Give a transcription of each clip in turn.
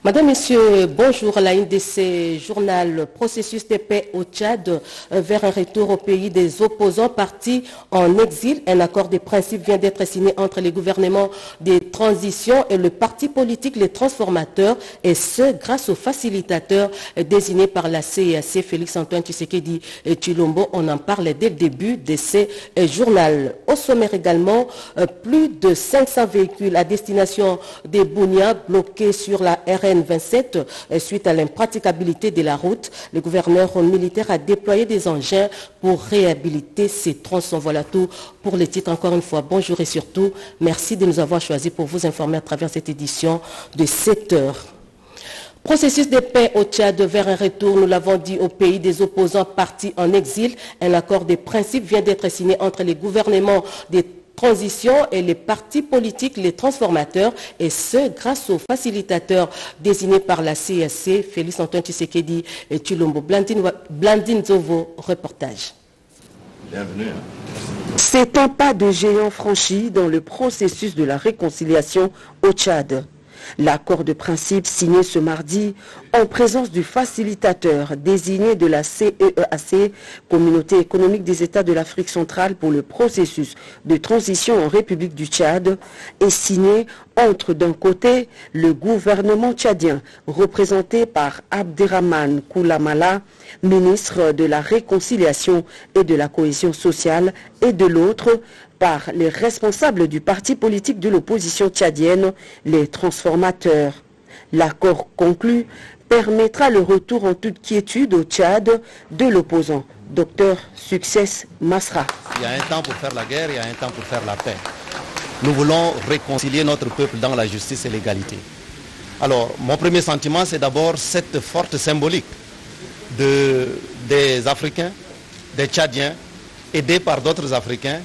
Madame, Messieurs, bonjour. La une de ce journal, processus de paix au Tchad vers un retour au pays des opposants partis en exil. Un accord de principe vient d'être signé entre les gouvernements des transitions et le parti politique Les Transformateurs, et ce, grâce aux facilitateurs désignés par la CEAC, Félix-Antoine Tshisekedi Tshilombo. On en parle dès le début de ce journal. Au sommaire également, plus de 500 véhicules à destination des Bunia bloqués sur la RN27 suite à l'impraticabilité de la route. Le gouverneur militaire a déployé des engins pour réhabiliter ces tronçons. Voilà tout pour les titres. Encore une fois, bonjour et surtout, merci de nous avoir choisis pour vous informer à travers cette édition de 7 heures. Processus de paix au Tchad vers un retour, nous l'avons dit, au pays des opposants partis en exil. Un accord de principe vient d'être signé entre les gouvernements des transition et les partis politiques, les transformateurs, et ce, grâce aux facilitateurs désignés par la CSC, Félix-Antoine Tshisekedi et Tshilombo. Blandine Zovo, reportage. Bienvenue. C'est un pas de géant franchi dans le processus de la réconciliation au Tchad. L'accord de principe signé ce mardi en présence du facilitateur désigné de la CEAC, Communauté économique des États de l'Afrique centrale pour le processus de transition en République du Tchad, est signé entre d'un côté le gouvernement tchadien représenté par Abderrahmane Koulamala, ministre de la Réconciliation et de la Cohésion sociale, et de l'autre par les responsables du parti politique de l'opposition tchadienne, les transformateurs. L'accord conclu permettra le retour en toute quiétude au Tchad de l'opposant, Dr Success Masra. Il y a un temps pour faire la guerre, il y a un temps pour faire la paix. Nous voulons réconcilier notre peuple dans la justice et l'égalité. Alors, mon premier sentiment, c'est d'abord cette forte symbolique des Africains, des Tchadiens, aidés par d'autres Africains,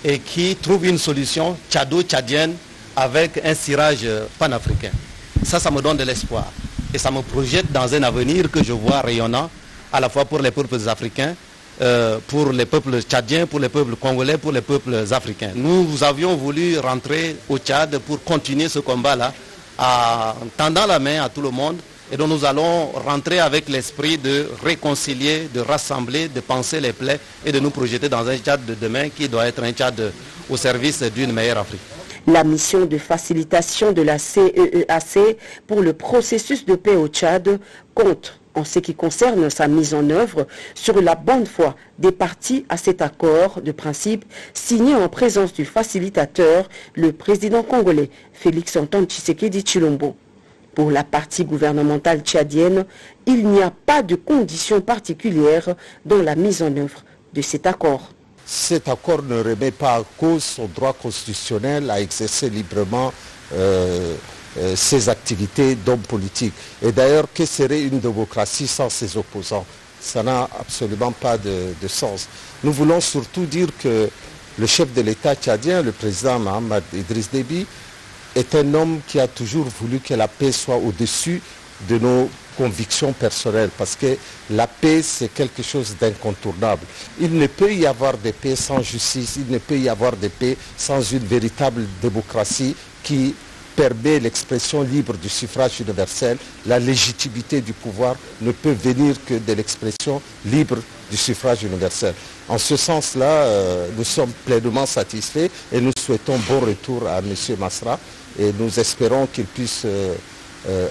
et qui trouvent une solution tchado-tchadienne avec un cirage panafricain. Ça me donne de l'espoir. Et ça me projette dans un avenir que je vois rayonnant, à la fois pour les peuples africains, pour les peuples tchadiens, pour les peuples congolais, pour les peuples africains. Nous avions voulu rentrer au Tchad pour continuer ce combat-là, en tendant la main à tout le monde. Et donc nous allons rentrer avec l'esprit de réconcilier, de rassembler, de penser les plaies et de nous projeter dans un Tchad de demain qui doit être un Tchad au service d'une meilleure Afrique. La mission de facilitation de la CEAC pour le processus de paix au Tchad compte, en ce qui concerne sa mise en œuvre, sur la bonne foi des parties à cet accord de principe signé en présence du facilitateur, le président congolais Félix-Antoine Tshisekedi Tshilombo. Pour la partie gouvernementale tchadienne, il n'y a pas de conditions particulières dans la mise en œuvre de cet accord. Cet accord ne remet pas en cause son droit constitutionnel à exercer librement ses activités d'homme politique. Et d'ailleurs, que serait une démocratie sans ses opposants? Ça n'a absolument pas de sens. Nous voulons surtout dire que le chef de l'État tchadien, le président Mohamed Idriss Déby, est un homme qui a toujours voulu que la paix soit au-dessus de nos convictions personnelles, parce que la paix, c'est quelque chose d'incontournable. Il ne peut y avoir de paix sans justice, il ne peut y avoir de paix sans une véritable démocratie qui permet l'expression libre du suffrage universel. La légitimité du pouvoir ne peut venir que de l'expression libre du suffrage universel. En ce sens-là, nous sommes pleinement satisfaits et nous souhaitons bon retour à M. Masra et nous espérons qu'il puisse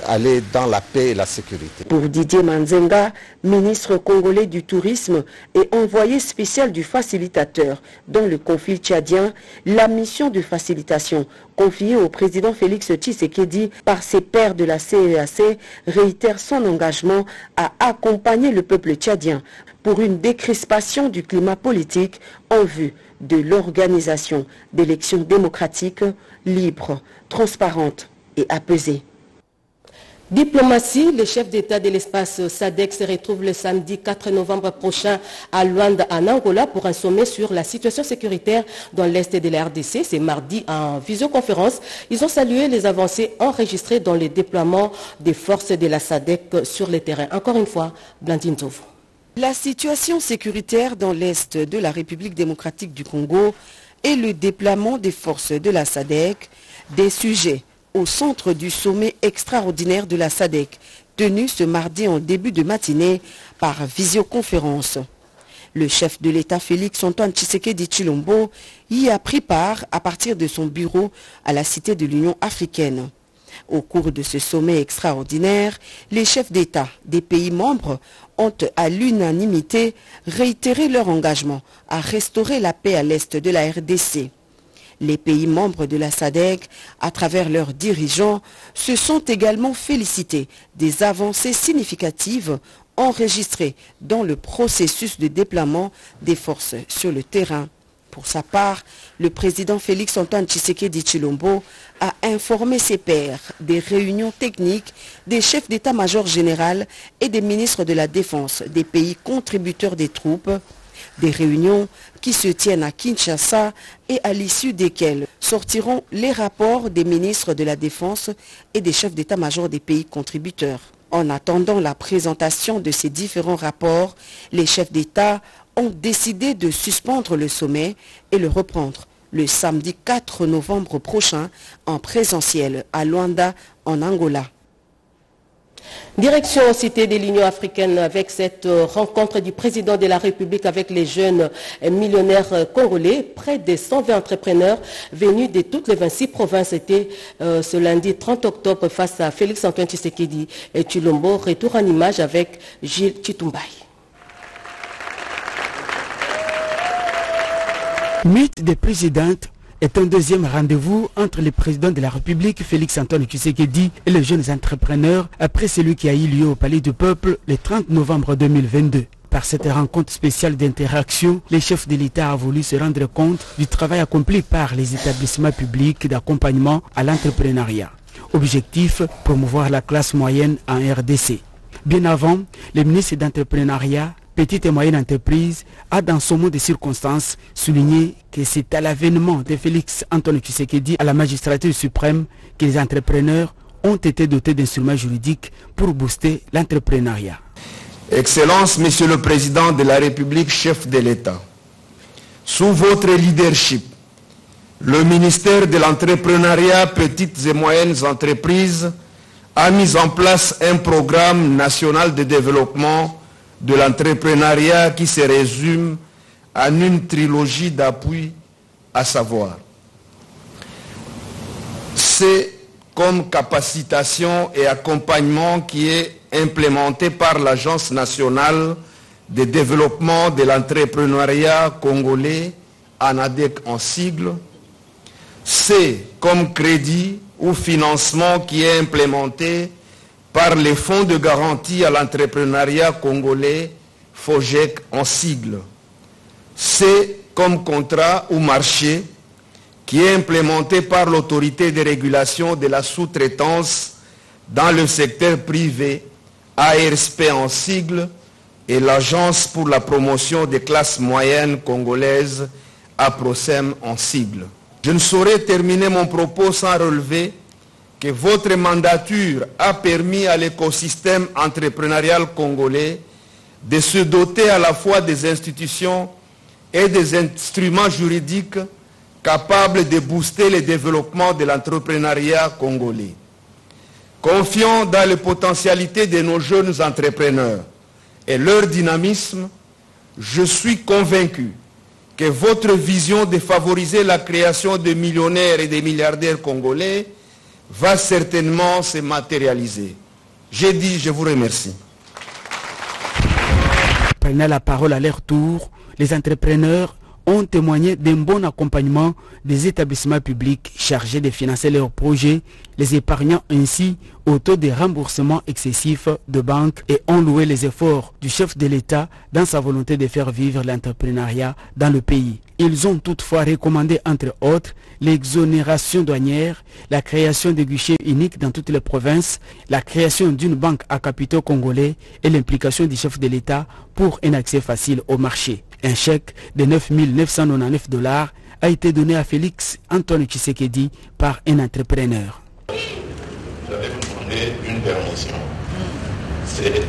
aller dans la paix et la sécurité. Pour Didier Manzenga, ministre congolais du tourisme et envoyé spécial du facilitateur dans le conflit tchadien, la mission de facilitation confiée au président Félix Tshisekedi par ses pairs de la CEAC réitère son engagement à accompagner le peuple tchadien pour une décrispation du climat politique en vue de l'organisation d'élections démocratiques, libres, transparentes et apaisées. Diplomatie, le chef d'État de l'espace SADC se retrouve le samedi 4 novembre prochain à Luanda, en Angola, pour un sommet sur la situation sécuritaire dans l'Est de la RDC. C'est mardi en visioconférence. Ils ont salué les avancées enregistrées dans le déploiement des forces de la SADC sur le terrain. Encore une fois, Blandine Zovo. La situation sécuritaire dans l'Est de la République démocratique du Congo et le déploiement des forces de la SADC, des sujets au centre du sommet extraordinaire de la SADC, tenu ce mardi en début de matinée par visioconférence. Le chef de l'État Félix Antoine Tshisekedi Tshilombo y a pris part à partir de son bureau à la Cité de l'Union africaine. Au cours de ce sommet extraordinaire, les chefs d'État des pays membres ont à l'unanimité réitéré leur engagement à restaurer la paix à l'est de la RDC. Les pays membres de la SADC, à travers leurs dirigeants, se sont également félicités des avancées significatives enregistrées dans le processus de déploiement des forces sur le terrain. Pour sa part, le président Félix Antoine Tshisekedi Tshilombo a informé ses pairs des réunions techniques des chefs d'état-major général et des ministres de la Défense des pays contributeurs des troupes, des réunions qui se tiennent à Kinshasa et à l'issue desquelles sortiront les rapports des ministres de la Défense et des chefs d'état-major des pays contributeurs. En attendant la présentation de ces différents rapports, les chefs d'État ont décidé de suspendre le sommet et le reprendre le samedi 4 novembre prochain en présentiel à Luanda, en Angola. Direction Cité de l'Union africaine avec cette rencontre du président de la République avec les jeunes millionnaires congolais. Près de 120 entrepreneurs venus de toutes les 26 provinces étaient ce lundi 30 octobre face à Félix Antoine Tshisekedi et Tshilombo. Retour en image avec Gilles Chitumbaï. Mythe des présidentes est un deuxième rendez-vous entre le président de la République, Félix Antoine Tshisekedi, et les jeunes entrepreneurs après celui qui a eu lieu au Palais du Peuple le 30 novembre 2022. Par cette rencontre spéciale d'interaction, les chefs de l'État ont voulu se rendre compte du travail accompli par les établissements publics d'accompagnement à l'entrepreneuriat. Objectif, promouvoir la classe moyenne en RDC. Bien avant, le ministre d'entrepreneuriat, Petite et moyenne entreprise, a dans son mot de circonstances souligné que c'est à l'avènement de Félix Antoine Tshisekedi à la magistrature suprême que les entrepreneurs ont été dotés d'instruments juridiques pour booster l'entrepreneuriat. Excellence, Monsieur le Président de la République, chef de l'État, sous votre leadership, le ministère de l'entrepreneuriat, petites et moyennes entreprises a mis en place un programme national de développement de l'entrepreneuriat qui se résume en une trilogie d'appui, à savoir c'est comme capacitation et accompagnement qui est implémenté par l'Agence nationale de développement de l'entrepreneuriat congolais, ANADEC en sigle. C'est comme crédit ou financement qui est implémenté par les fonds de garantie à l'entrepreneuriat congolais, FOGEC en sigle. C'est comme contrat ou marché qui est implémenté par l'autorité de régulation de la sous-traitance dans le secteur privé, ARSP en sigle, et l'Agence pour la promotion des classes moyennes congolaises, APROCEM en sigle. Je ne saurais terminer mon propos sans relever que votre mandature a permis à l'écosystème entrepreneurial congolais de se doter à la fois des institutions et des instruments juridiques capables de booster le développement de l'entrepreneuriat congolais. Confiant dans les potentialités de nos jeunes entrepreneurs et leur dynamisme, je suis convaincu que votre vision de favoriser la création de millionnaires et de milliardaires congolais va certainement se matérialiser. J'ai dit, je vous remercie. Prenant la parole à leur tour, les entrepreneurs ont témoigné d'un bon accompagnement des établissements publics chargés de financer leurs projets, les épargnant ainsi au taux de remboursement excessif de banques et ont loué les efforts du chef de l'État dans sa volonté de faire vivre l'entrepreneuriat dans le pays. Ils ont toutefois recommandé, entre autres, l'exonération douanière, la création de guichets uniques dans toutes les provinces, la création d'une banque à capitaux congolais et l'implication du chef de l'État pour un accès facile au marché. Un chèque de 9 999 $ a été donné à Félix Antoine Tshisekedi par un entrepreneur. J'allais vous demander une permission. C'est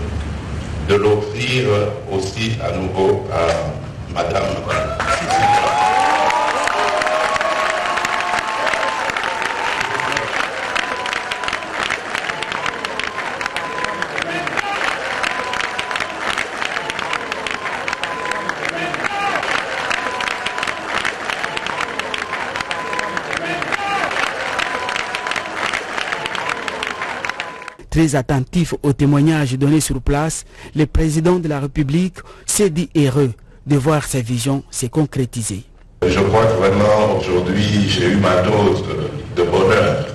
de l'offrir aussi à nouveau à Madame. Très attentif aux témoignages donnés sur place, le président de la République s'est dit heureux de voir sa vision se concrétiser. Je crois que vraiment aujourd'hui j'ai eu ma dose de bonheur.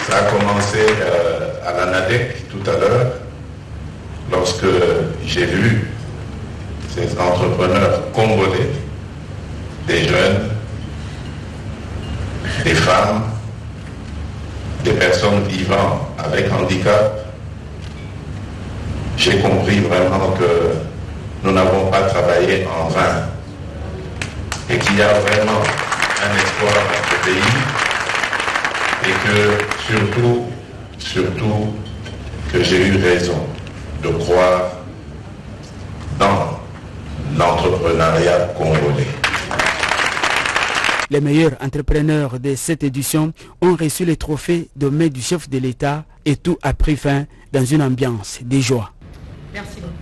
Ça a commencé à l'ANADEC tout à l'heure, lorsque j'ai vu ces entrepreneurs congolais, des jeunes, des femmes, des personnes vivant avec handicap. J'ai compris vraiment que nous n'avons pas travaillé en vain et qu'il y a vraiment un espoir dans ce pays et que surtout que j'ai eu raison de croire dans l'entrepreneuriat congolais. Les meilleurs entrepreneurs de cette édition ont reçu les trophées de mai du chef de l'État et tout a pris fin dans une ambiance de joie. Merci beaucoup.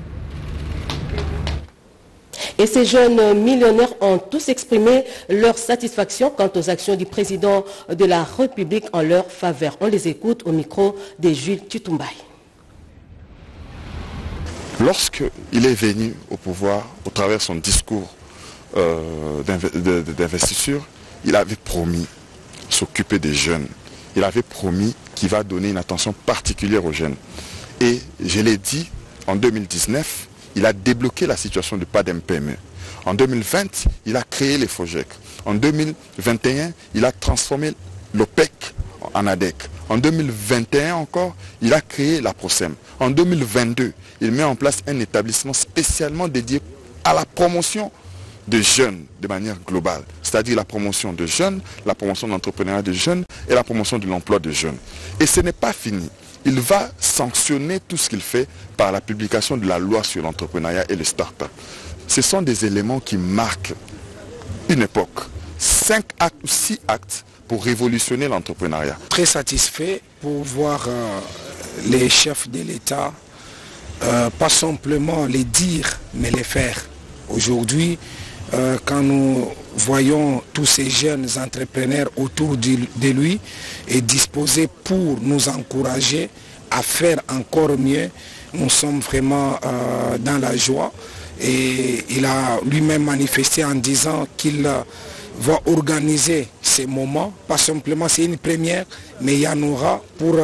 Et ces jeunes millionnaires ont tous exprimé leur satisfaction quant aux actions du président de la République en leur faveur. On les écoute au micro de Jules Tutumbaï. Lorsqu'il est venu au pouvoir, au travers de son discours d'investiture, il avait promis s'occuper des jeunes. Il avait promis qu'il va donner une attention particulière aux jeunes. Et je l'ai dit, en 2019, il a débloqué la situation du PADEM-PME. En 2020, il a créé les FOGEC. En 2021, il a transformé l'OPEC en ADEC. En 2021 encore, il a créé la PROSEM. En 2022, il met en place un établissement spécialement dédié à la promotion de jeunes de manière globale, c'est-à-dire la promotion de jeunes, la promotion de l'entrepreneuriat de jeunes et la promotion de l'emploi de jeunes. Et ce n'est pas fini. Il va sanctionner tout ce qu'il fait par la publication de la loi sur l'entrepreneuriat et les start-up. Ce sont des éléments qui marquent une époque. 5 actes ou 6 actes pour révolutionner l'entrepreneuriat. Très satisfait pour voir les chefs de l'État, pas simplement les dire, mais les faire. Aujourd'hui, quand nous voyons tous ces jeunes entrepreneurs autour de lui et disposés pour nous encourager à faire encore mieux, nous sommes vraiment dans la joie. Et il a lui-même manifesté en disant qu'il va organiser ces moments, pas simplement c'est une première, mais il y en aura pour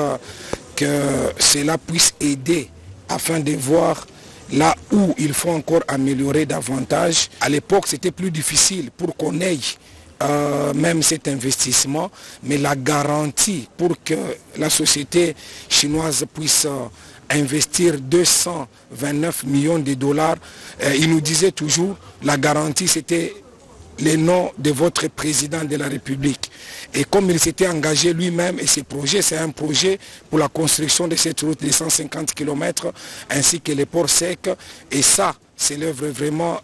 que cela puisse aider afin de voir là où il faut encore améliorer davantage. À l'époque, c'était plus difficile pour qu'on ait même cet investissement, mais la garantie pour que la société chinoise puisse investir 229 millions de dollars, il nous disait toujours, la garantie c'était le nom de votre président de la République. Et comme il s'était engagé lui-même, et ce projet, c'est un projet pour la construction de cette route de 150 km, ainsi que les ports secs, et ça, c'est l'œuvre vraiment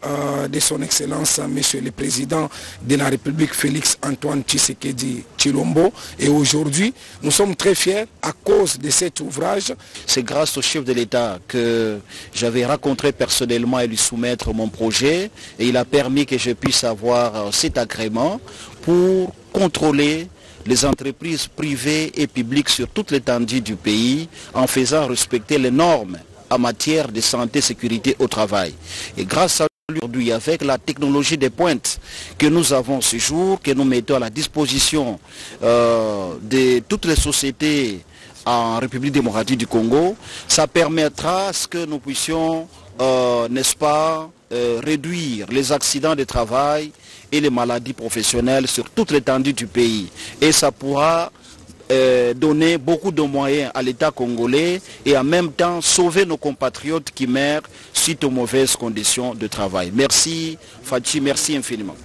de son Excellence, Monsieur le Président de la République, Félix Antoine Tshisekedi Tshilombo. Et aujourd'hui, nous sommes très fiers à cause de cet ouvrage. C'est grâce au chef de l'État que j'avais rencontré personnellement et lui soumettre mon projet. Et il a permis que je puisse avoir cet agrément pour contrôler les entreprises privées et publiques sur toute l'étendue du pays en faisant respecter les normes en matière de santé et sécurité au travail. Et grâce à lui, aujourd'hui, avec la technologie des pointes que nous avons ce jour, que nous mettons à la disposition de toutes les sociétés en République démocratique du Congo, ça permettra à ce que nous puissions, n'est-ce pas, réduire les accidents de travail et les maladies professionnelles sur toute l'étendue du pays. Et ça pourra donner beaucoup de moyens à l'État congolais et en même temps sauver nos compatriotes qui meurent suite aux mauvaises conditions de travail. Merci Fachi, merci infiniment.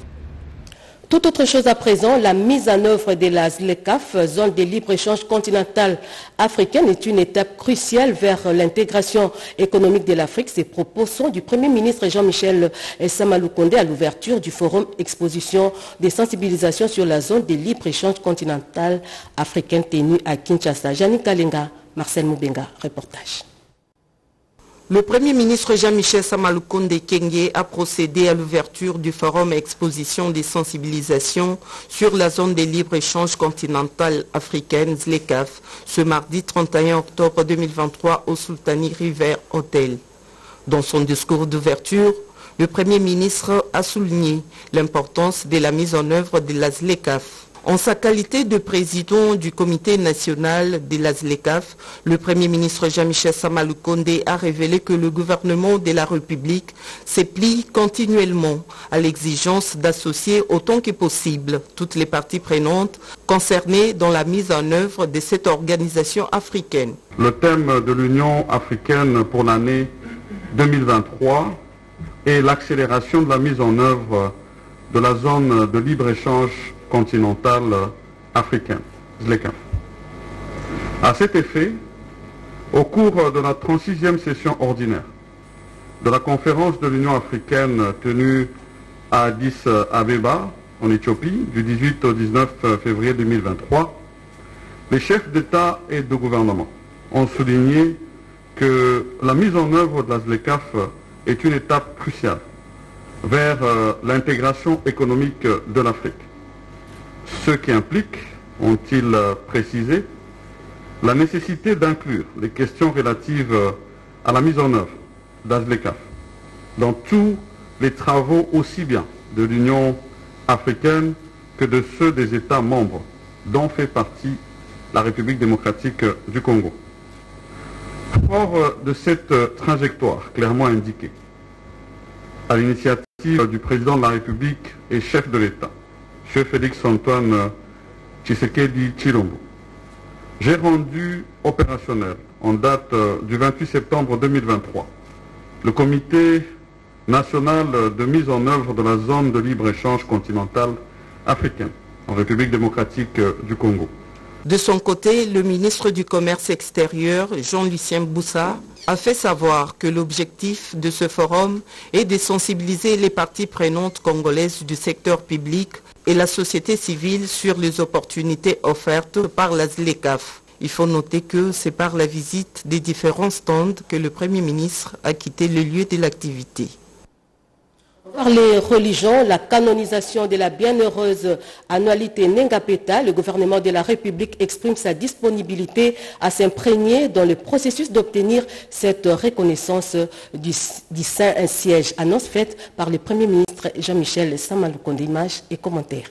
Tout autre chose à présent, la mise en œuvre de la ZLECAF, zone de libre-échange continentale africaine, est une étape cruciale vers l'intégration économique de l'Afrique. Ces propos sont du Premier ministre Jean-Michel Sama Lukonde à l'ouverture du forum exposition des sensibilisations sur la zone de libre-échange continentale africaine tenue à Kinshasa. Janine Kalenga, Marcel Moubenga, reportage. Le Premier ministre Jean-Michel Samalukonde Kyenge a procédé à l'ouverture du forum exposition des sensibilisations sur la zone de libre-échange continentale africaine ZLECAf ce mardi 31 octobre 2023 au Sultani River Hotel. Dans son discours d'ouverture, le Premier ministre a souligné l'importance de la mise en œuvre de la ZLECAf. En sa qualité de président du comité national de la ZLECAf, le Premier ministre Jean-Michel Samalukonde a révélé que le gouvernement de la République se plie continuellement à l'exigence d'associer autant que possible toutes les parties prenantes concernées dans la mise en œuvre de cette organisation africaine. Le thème de l'Union africaine pour l'année 2023 est l'accélération de la mise en œuvre de la zone de libre-échange continentale africaine, ZLECAf. À cet effet, au cours de la 36e session ordinaire de la conférence de l'Union africaine tenue à Addis Abeba, en Éthiopie, du 18 au 19 février 2023, les chefs d'État et de gouvernement ont souligné que la mise en œuvre de la ZLECAf est une étape cruciale vers l'intégration économique de l'Afrique. Ce qui implique, ont-ils précisé, la nécessité d'inclure les questions relatives à la mise en œuvre de la ZLECAf dans tous les travaux aussi bien de l'Union africaine que de ceux des États membres dont fait partie la République démocratique du Congo. Fort de cette trajectoire clairement indiquée, à l'initiative du président de la République et chef de l'État, M. Félix-Antoine Tshisekedi Tshilombo, j'ai rendu opérationnel en date du 28 septembre 2023 le comité national de mise en œuvre de la zone de libre-échange continentale africaine en République démocratique du Congo. De son côté, le ministre du Commerce extérieur, Jean-Lucien Boussa, a fait savoir que l'objectif de ce forum est de sensibiliser les parties prenantes congolaises du secteur public et la société civile sur les opportunités offertes par la ZLECAf. Il faut noter que c'est par la visite des différents stands que le Premier ministre a quitté le lieu de l'activité. Par les religions, la canonisation de la bienheureuse Annualité Nengapeta, le gouvernement de la République exprime sa disponibilité à s'imprégner dans le processus d'obtenir cette reconnaissance du Saint-Siège. Annonce faite par le Premier ministre Jean-Michel Samalukonde. Images et commentaires.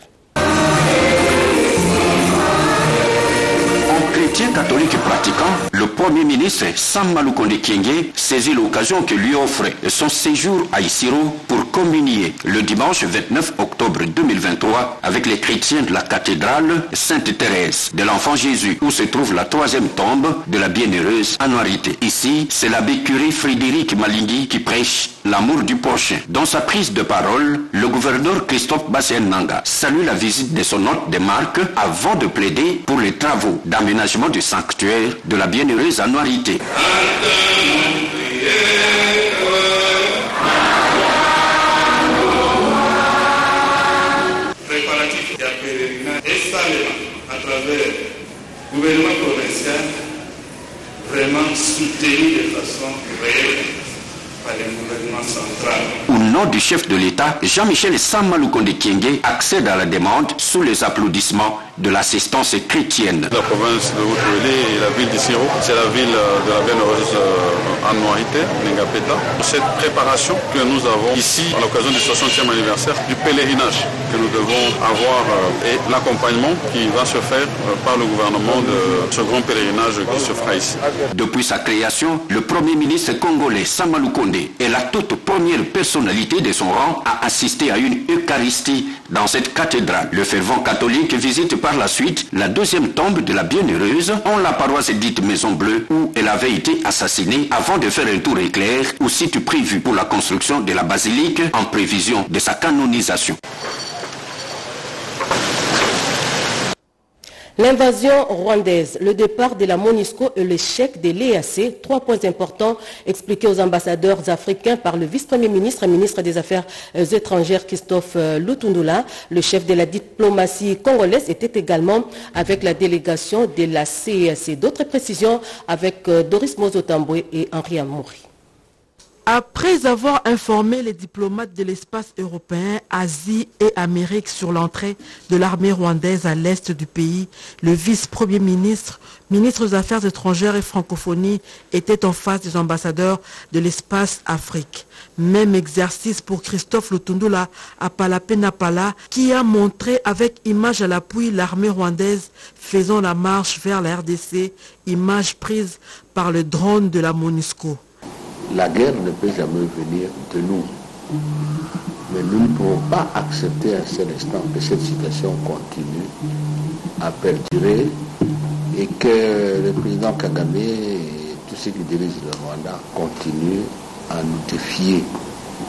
Chrétien catholique pratiquant, le Premier ministre Samalukonde Kyenge saisit l'occasion que lui offre son séjour à Isiro pour communier le dimanche 29 octobre 2023 avec les chrétiens de la cathédrale Sainte-Thérèse de l'Enfant Jésus, où se trouve la troisième tombe de la bienheureuse Annualité. Ici, c'est l'abbé curé Frédéric Malingui qui prêche l'amour du prochain. Dans sa prise de parole, le gouverneur Christophe Bassien-Nanga salue la visite de son hôte de marque avant de plaider pour les travaux d'aménagement du sanctuaire de la bienheureuse Annualité. Préparatif de pèlerinage installé à travers le gouvernement provincial, vraiment soutenu de façon réelle par le gouvernement central. Au nom du chef de l'État, Jean-Michel Samalukonde Kyenge accède à la demande sous les applaudissements de l'assistance chrétienne. La province de Haute-Uélé et la ville d'Isiro, c'est la ville de la bienheureuse Annualité Nengapeta. Cette préparation que nous avons ici à l'occasion du 60e anniversaire du pèlerinage que nous devons avoir et l'accompagnement qui va se faire par le gouvernement de ce grand pèlerinage qui se fera ici. Depuis sa création, le Premier ministre congolais Samalukonde est la toute première personnalité de son rang à assister à une Eucharistie dans cette cathédrale. Le fervent catholique visite par la suite la deuxième tombe de la bienheureuse en la paroisse dite Maison Bleue où elle avait été assassinée avant de faire un tour éclair au site prévu pour la construction de la basilique en prévision de sa canonisation. L'invasion rwandaise, le départ de la MONUSCO et l'échec de l'EAC, 3 points importants expliqués aux ambassadeurs africains par le vice-premier ministre et ministre des Affaires étrangères Christophe Lutundula. Le chef de la diplomatie congolaise était également avec la délégation de la CEAC. D'autres précisions avec Doris Mozotamboué et Henri Amouri. Après avoir informé les diplomates de l'espace européen, Asie et Amérique sur l'entrée de l'armée rwandaise à l'est du pays, le vice-premier ministre, ministre des Affaires étrangères et francophonie, était en face des ambassadeurs de l'espace Afrique. Même exercice pour Christophe Lutundula à Palapé-Napala, qui a montré avec image à l'appui l'armée rwandaise faisant la marche vers la RDC, image prise par le drone de la MONUSCO. La guerre ne peut jamais venir de nous. Mais nous ne pouvons pas accepter un seul instant que cette situation continue à perdurer et que le président Kagame et tous ceux qui dirigent le Rwanda continuent à nous défier.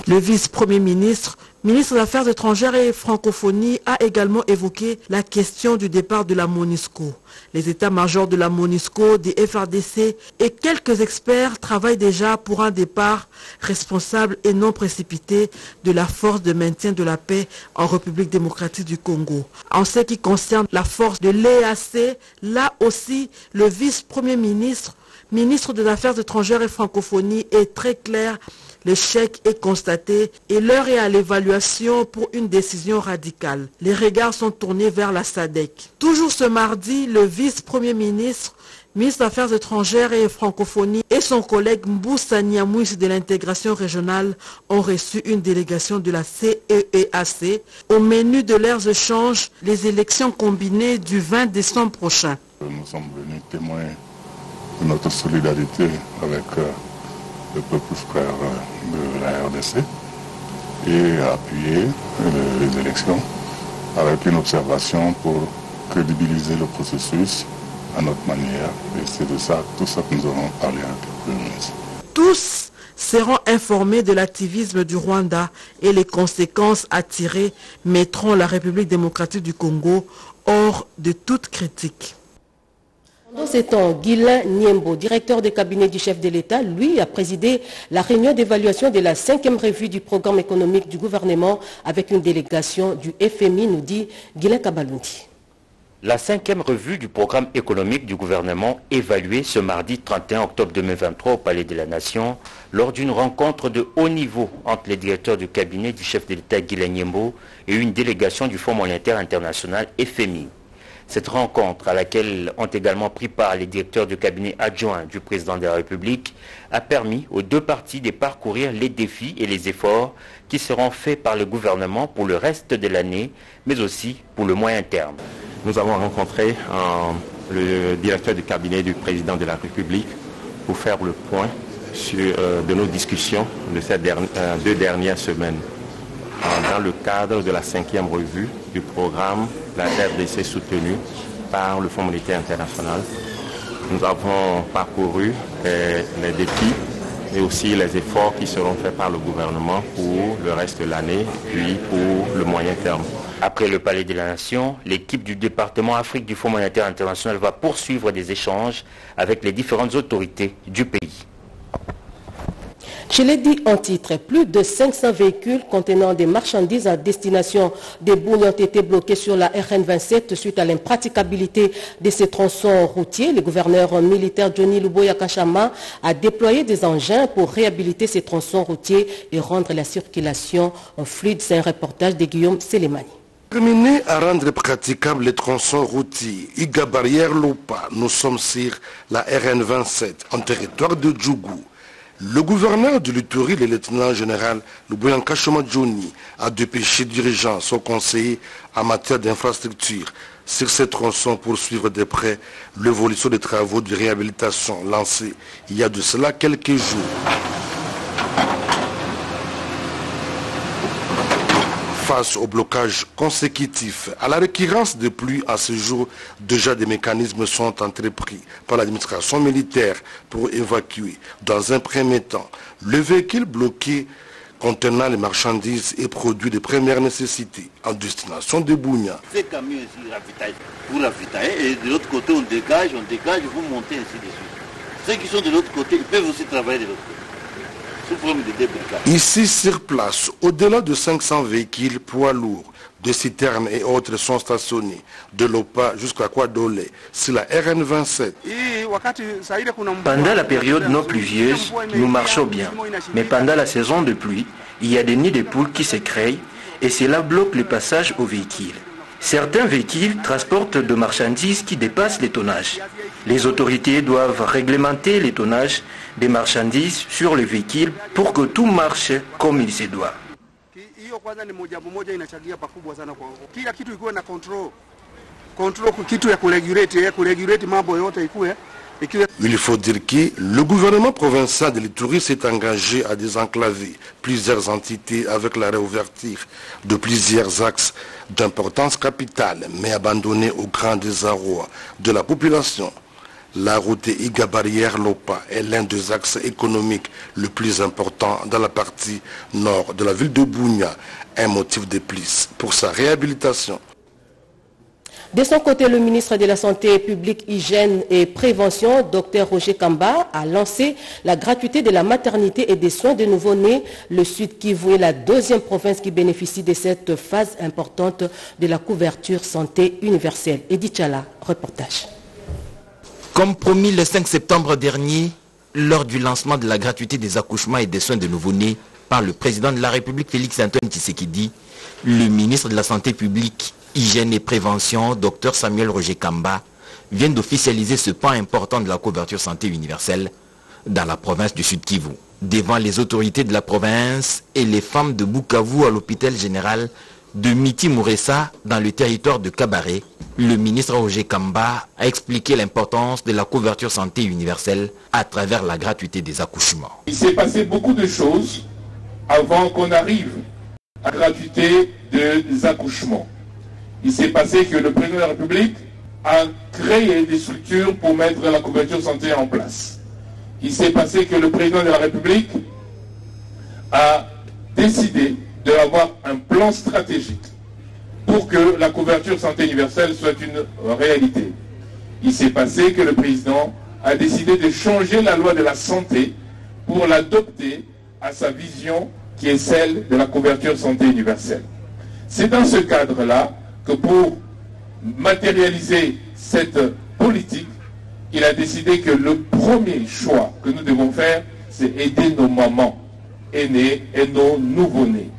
Le vice-premier ministre, ministre des Affaires étrangères et francophonie, a également évoqué la question du départ de la MONUSCO. Les états-majors de la MONUSCO, des FARDC et quelques experts travaillent déjà pour un départ responsable et non précipité de la force de maintien de la paix en République démocratique du Congo. En ce qui concerne la force de l'EAC, là aussi, le vice-premier ministre, ministre des Affaires étrangères et francophonie, est très clair. L'échec est constaté et l'heure est à l'évaluation pour une décision radicale. Les regards sont tournés vers la SADC. Toujours ce mardi, le vice-premier ministre, ministre des Affaires étrangères et francophonie et son collègue Mboussa Nyamouis de l'intégration régionale ont reçu une délégation de la CEEAC. Au menu de leurs échanges, les élections combinées du 20 décembre prochain. Nous sommes venus témoins de notre solidarité avec le peuple frère de la RDC et appuyer les élections avec une observation pour crédibiliser le processus à notre manière. Et c'est de ça, tout ça que nous avons parlé avec le Premier ministre. Tous seront informés de l'activisme du Rwanda et les conséquences à tirer mettront la République démocratique du Congo hors de toute critique. Dans ces temps, Guilain Niembo, directeur de cabinet du chef de l'État, lui a présidé la réunion d'évaluation de la 5e revue du programme économique du gouvernement avec une délégation du FMI, nous dit Guilain Kabalundi. La 5e revue du programme économique du gouvernement évaluée ce mardi 31 octobre 2023 au Palais de la Nation lors d'une rencontre de haut niveau entre les directeurs du cabinet du chef de l'État Guilain Niembo et une délégation du Fonds monétaire international FMI. Cette rencontre, à laquelle ont également pris part les directeurs du cabinet adjoint du président de la République, a permis aux deux parties de parcourir les défis et les efforts qui seront faits par le gouvernement pour le reste de l'année, mais aussi pour le moyen terme. Nous avons rencontré le directeur du cabinet du président de la République pour faire le point de nos discussions de ces 2 dernières semaines. Dans le cadre de la 5e revue du programme, la RDC soutenue par le Fonds monétaire international. Nous avons parcouru les défis et aussi les efforts qui seront faits par le gouvernement pour le reste de l'année, puis pour le moyen terme. Après le Palais de la Nation, l'équipe du département Afrique du Fonds monétaire international va poursuivre des échanges avec les différentes autorités du pays. Je l'ai dit en titre, plus de 500 véhicules contenant des marchandises à destination des Bouni ont été bloqués sur la RN27 suite à l'impraticabilité de ces tronçons routiers. Le gouverneur militaire Johnny Luboya Kachama a déployé des engins pour réhabiliter ces tronçons routiers et rendre la circulation fluide. C'est un reportage de Guillaume Sélémani. Terminé à rendre praticable les tronçons routiers Iga Barrière Lopa, nous sommes sur la RN27 en territoire de Djougou. Le gouverneur de l'Ituri, le lieutenant-général Luboya Kachama Johnny, a dépêché dirigeants, son conseiller en matière d'infrastructure sur ces tronçons pour suivre de près l'évolution des travaux de réhabilitation lancés il y a de cela quelques jours. Face au blocage consécutif, à la récurrence de pluies à ce jour, déjà des mécanismes sont entrepris par l'administration militaire pour évacuer, dans un premier temps, le véhicule bloqué contenant les marchandises et produits de première nécessité en destination de Bunia. Ces camions ici ravitaillent pour ravitailler et de l'autre côté on dégage, vous montez ainsi de suite. Ceux qui sont de l'autre côté, ils peuvent aussi travailler de l'autre côté. Ici sur place, au-delà de 500 véhicules poids lourds Des citernes et autres sont stationnés de l'OPA jusqu'à Kwadole sur la RN27. Pendant la période non pluvieuse, nous marchons bien. Mais pendant la saison de pluie, il y a des nids de poules qui se créent et cela bloque le passage aux véhicules. Certains véhicules transportent de marchandises qui dépassent les tonnages. Les autorités doivent réglementer les tonnages des marchandises sur les véhicules pour que tout marche comme il se doit. Il faut dire que le gouvernement provincial de l'Ituri s'est engagé à désenclaver plusieurs entités avec la réouverture de plusieurs axes d'importance capitale, mais abandonnés au grand désarroi de la population. La route Iga-Barrière-Lopa est l'un des axes économiques le plus important dans la partie nord de la ville de Bunia, un motif de plus pour sa réhabilitation. De son côté, le ministre de la Santé publique, Hygiène et Prévention, Dr Roger Kamba, a lancé la gratuité de la maternité et des soins de nouveau-nés. Le Sud Kivu est la deuxième province qui bénéficie de cette phase importante de la couverture santé universelle. Edith Chala, reportage. Comme promis le 5 septembre dernier, lors du lancement de la gratuité des accouchements et des soins de nouveau-nés par le président de la République Félix Antoine Tshisekedi, le ministre de la Santé publique, Hygiène et Prévention, Dr Samuel Roger Kamba, vient d'officialiser ce pan important de la couverture santé universelle dans la province du Sud Kivu. Devant les autorités de la province et les femmes de Bukavu à l'hôpital général de Miti Mouressa dans le territoire de Kabaré, le ministre Roger Kamba a expliqué l'importance de la couverture santé universelle à travers la gratuité des accouchements. Il s'est passé beaucoup de choses avant qu'on arrive à la gratuité des accouchements. Il s'est passé que le président de la République a créé des structures pour mettre la couverture santé en place. Il s'est passé que le président de la République a décidé d'avoir un plan stratégique pour que la couverture santé universelle soit une réalité. Il s'est passé que le président a décidé de changer la loi de la santé pour l'adopter à sa vision qui est celle de la couverture santé universelle. C'est dans ce cadre-là que pour matérialiser cette politique, il a décidé que le premier choix que nous devons faire, c'est aider nos mamans aînées et nos nouveau-nés.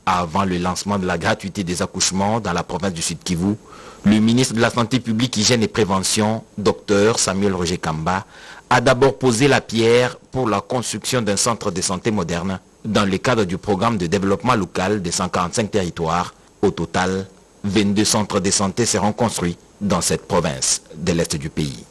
Avant le lancement de la gratuité des accouchements dans la province du Sud Kivu, le ministre de la Santé publique, Hygiène et Prévention, Dr Samuel Roger Kamba, a d'abord posé la pierre pour la construction d'un centre de santé moderne dans le cadre du programme de développement local de 145 territoires. Au total, 22 centres de santé seront construits dans cette province de l'Est du pays.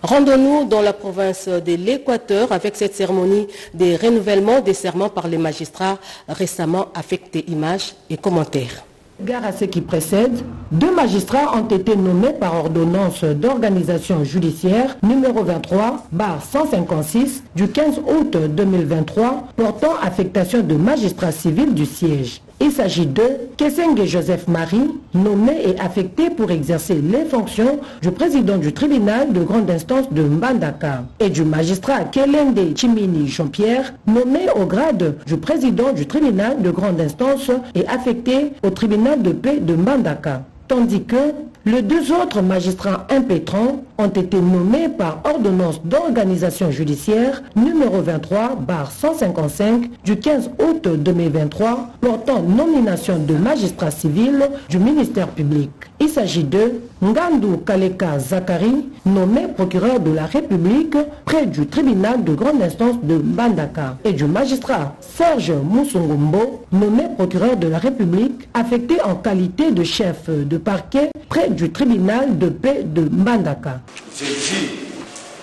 Rendons-nous dans la province de l'Équateur avec cette cérémonie des renouvellements des serments par les magistrats récemment affectés. Images et commentaires. Gare à ce qui précède, 2 magistrats ont été nommés par ordonnance d'organisation judiciaire numéro 23/156 du 15 août 2023 portant affectation de magistrats civils du siège. Il s'agit de Kesenge Joseph Marie, nommé et affecté pour exercer les fonctions du président du tribunal de grande instance de Mbandaka, et du magistrat Kelende Chimini Jean-Pierre, nommé au grade du président du tribunal de grande instance et affecté au tribunal de paix de Mbandaka. Tandis que les 2 autres magistrats impétrants ont été nommés par ordonnance d'organisation judiciaire numéro 23/155 du 15 août 2023 portant nomination de magistrats civils du ministère public. Il s'agit de Ngandou Kaleka Zakari, nommé procureur de la République près du tribunal de grande instance de Mbandaka, et du magistrat Serge Moussongombo, nommé procureur de la République affecté en qualité de chef de parquet près du tribunal de paix de Mbandaka. Je jure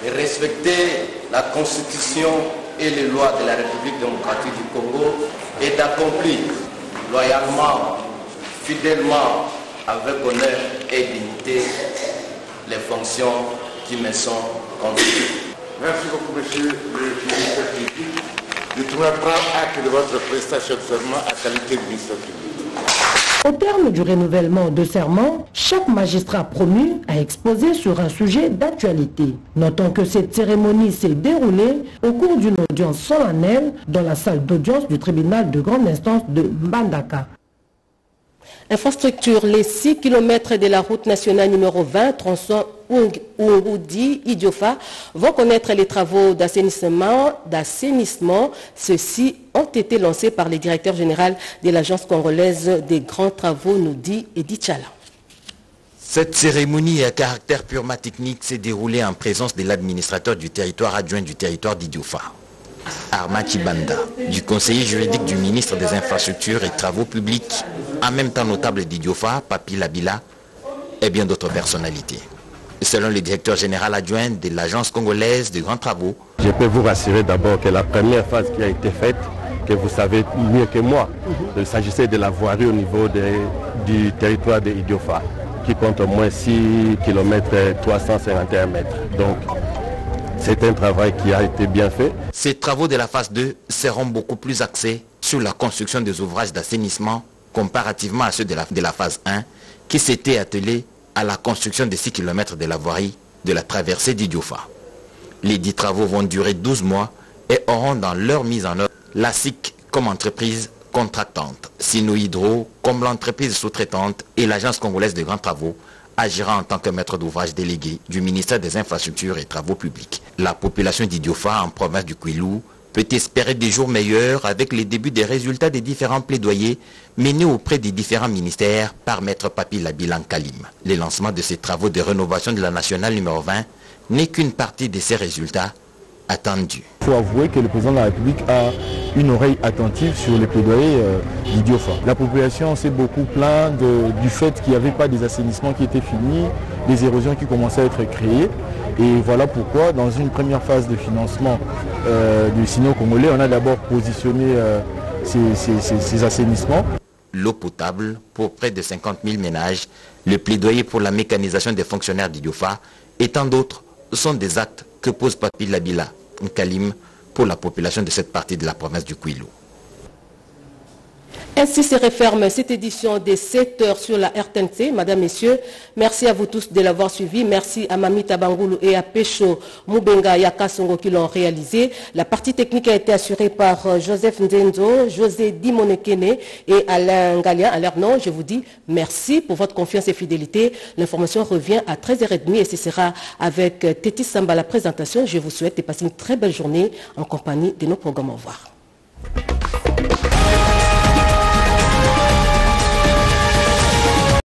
de respecter la Constitution et les lois de la République démocratique du Congo et d'accomplir loyalement, fidèlement, avec honneur et dignité, les fonctions qui me sont confiées. Merci beaucoup, monsieur le ministre public. Je prends acte de votre prestation de serment à qualité de ministre public. Au terme du renouvellement de serment, chaque magistrat promu a exposé sur un sujet d'actualité. Notons que cette cérémonie s'est déroulée au cours d'une audience solennelle dans la salle d'audience du tribunal de grande instance de Mbandaka. Infrastructure, les 6 km de la route nationale numéro 20, tronçon Ouroudi-Idiofa, vont connaître les travaux d'assainissement. Ceux-ci ont été lancés par le directeur général de l'Agence congolaise des grands travaux, nous dit Edith Chala. Cette cérémonie à caractère purement technique s'est déroulée en présence de l'administrateur du territoire adjoint du territoire d'Idiofa, Arma Chibanda, du conseiller juridique du ministre des Infrastructures et Travaux Publics, en même temps notable d'Idiofa, Papi Labila, et bien d'autres personnalités. Selon le directeur général adjoint de l'Agence congolaise de grands travaux, je peux vous rassurer d'abord que la première phase qui a été faite, que vous savez mieux que moi, il s'agissait de la voirie au niveau du territoire de Idiofa, qui compte au moins 6 km 351 mètres. Donc, c'est un travail qui a été bien fait. Ces travaux de la phase 2 seront beaucoup plus axés sur la construction des ouvrages d'assainissement comparativement à ceux de la phase 1 qui s'étaient attelés à la construction de 6 km de la voirie de la traversée d'Idiofa. Les 10 travaux vont durer 12 mois et auront dans leur mise en œuvre la SIC comme entreprise contractante, Sino Hydro comme l'entreprise sous-traitante et l'Agence congolaise de grands travaux agira en tant que maître d'ouvrage délégué du ministère des Infrastructures et Travaux Publics. La population d'Idiofa en province du Kwilu peut espérer des jours meilleurs avec les débuts des résultats des différents plaidoyers menés auprès des différents ministères par maître Papi Labila Kalim. Le lancement de ces travaux de rénovation de la nationale numéro 20 n'est qu'une partie de ces résultats attendus. Il faut avouer que le président de la République a une oreille attentive sur les plaidoyers d'Idiofa. La population s'est beaucoup plainte du fait qu'il n'y avait pas des assainissements qui étaient finis, des érosions qui commençaient à être créées. Et voilà pourquoi, dans une première phase de financement du Sino congolais, on a d'abord positionné ces assainissements. L'eau potable pour près de 50 000 ménages, le plaidoyer pour la mécanisation des fonctionnaires d'Idiofa et tant d'autres sont des actes que pose Papi Labila Kalim pour la population de cette partie de la province du Kwilu. Ainsi se referme cette édition des 7 heures sur la RTNC. Madame, Messieurs, merci à vous tous de l'avoir suivi. Merci à Mamita Bangoulou et à Pecho Mubenga Yakasongo qui l'ont réalisé. La partie technique a été assurée par Joseph Nzenzo, José Dimonekene et Alain Galien. À leur nom, je vous dis merci pour votre confiance et fidélité. L'information revient à 13h30 et ce sera avec Tétis Samba la présentation. Je vous souhaite de passer une très belle journée en compagnie de nos programmes. Au revoir.